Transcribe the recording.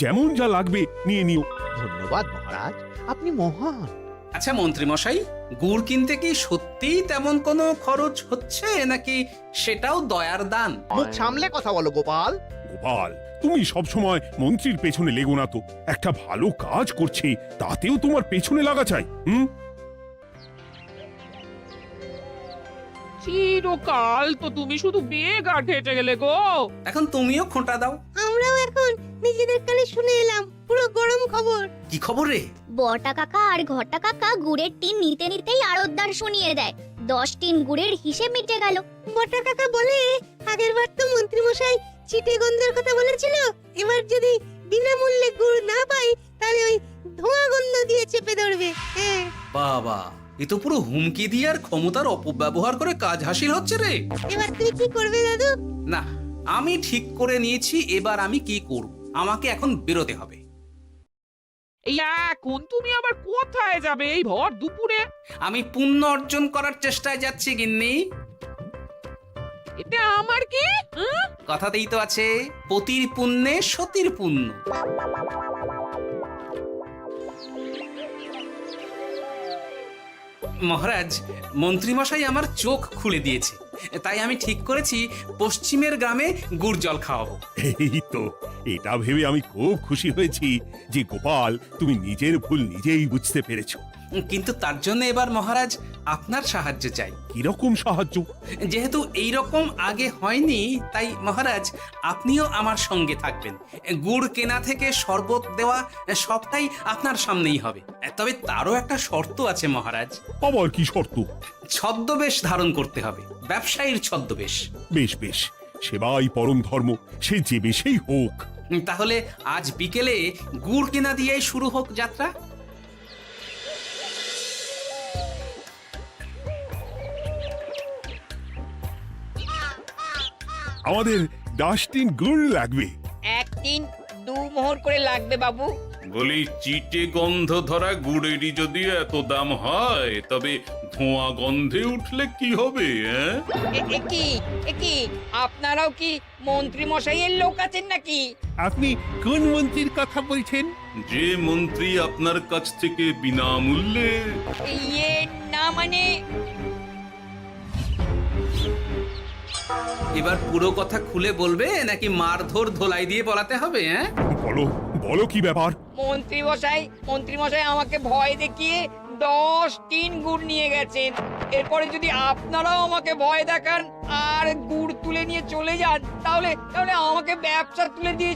যেমন যা লাগবে নিয়ে নিও। ধন্যবাদ মহারাজ, আপনি মহান। আচ্ছা মন্ত্রী মশাই, গুড় কিনতে কি সত্যিই তেমন কোনো খরচ হচ্ছে নাকি সেটাও দয়ার দান? মুখ সামলে কথা বলো গোপাল। গোপাল, তুমি সবসময় মন্ত্রীর পেছনে লেগো না তো। একটা ভালো কাজ করছে তাতেও তোমার পেছনে লাগা চাই। চিরকাল তো তুমি শুধু বেগার হেঁটে গেলে গো। এখন তুমিও খোঁটা দাও। আমরাও এখন নিজেদের কানে শুনে এলাম পুরো গরম খবর। কি খবর রে? বটা কাকা আর ঘটা কাকা গুড়ের টিন নিতে নিতেই আড়তদার শুনিয়ে দেয় 10 টিন গুড়ের হিসেব মিটে গেল। বটা কাকা বলে আগের বার তো মন্ত্রী মশাই চিটে গন্ধের কথা বলেছিল, এবার যদি বিনামূল্যে গুড় না পাই তাহলে ওই ধোঁয়া গন্ধ দিয়ে চেপে ধরবে। হ্যাঁ, বাবা, এ তো পুরো হুমকি দিয়ে আর ক্ষমতার অপব্যবহার করে কাজ হাসিল হচ্ছে রে। এবার তুই কি করবে দাদু? না, আমি ঠিক করে নিয়েছি এবার আমি কি করব। আমাকে এখন বেরোতে হবে। এই এখন তুমি আবার কোথায় যাবে এই ভর দুপুরে? আমি পুণ্য অর্জন করার চেষ্টায় যাচ্ছি গিন্নি। এতে আমার কি? কথাতেই তো আছে, পতির পুণ্যে সতীর পুণ্য। মহারাজ, মন্ত্রীমশাই আমার চোখ খুলে দিয়েছে, তাই আমি ঠিক করেছি পশ্চিমের গ্রামে গুড় জল খাওয়াবো। এই তো, এটা ভেবে আমি খুব খুশি হয়েছি যে গোপাল তুমি নিজের ভুল নিজেই বুঝতে পেরেছো। কিন্তু তার জন্য এবার মহারাজ আপনার সাহায্য চাই। কিরকম সাহায্য? যেহেতু এই রকম আগে হয়নি, তাই মহারাজ আপনিও আমার সঙ্গে থাকবেন। গুড় কেনা থেকে শরবত দেওয়া সবটাই আপনার সামনেই হবে। তবে তারও একটা শর্ত আছে মহারাজ। আবার কি শর্ত? ছদ্মবেশ ধারণ করতে হবে, ব্যবসায়ীর ছদ্মবেশ। বেশ বেশ, সেবাই পরম ধর্ম, সে যে বেশেই হোক। তাহলে আজ বিকেলে গুড় কেনা দিয়েই শুরু হোক যাত্রা। আমাদের 10 টিন গুড় লাগবে। 1 টিন 2 মোহর করে লাগবে বাবু। বলি, চিটে গন্ধ ধরা গুড়েরই যদি এত দাম হয়, তবে ধোঁয়া গন্ধে উঠলে কি হবে? এ কি আপনারাও কি মন্ত্রী মশাইয়ের লোক আছেন নাকি? আপনি কোন মন্ত্রীর কথা বলছেন? যে মন্ত্রী আপনার কাছ থেকে বিনামূল্যে। ইয়ে না মানে এবার পুরো কথা খুলে বলবে নাকি মারধর ধোলাই দিয়ে বলাতে হবে? বলো বলো, কি ব্যাপার? মন্ত্রী মশাই আমাকে ভয় দেখিয়ে 10 টিন গুড় নিয়ে গেছেন। এরপরে যদি আপনারাও আমাকে ভয় দেখান আর গুড় তুলে নিয়ে চলে যান, তাহলে আমাকে ব্যবসা তুলে দিয়ে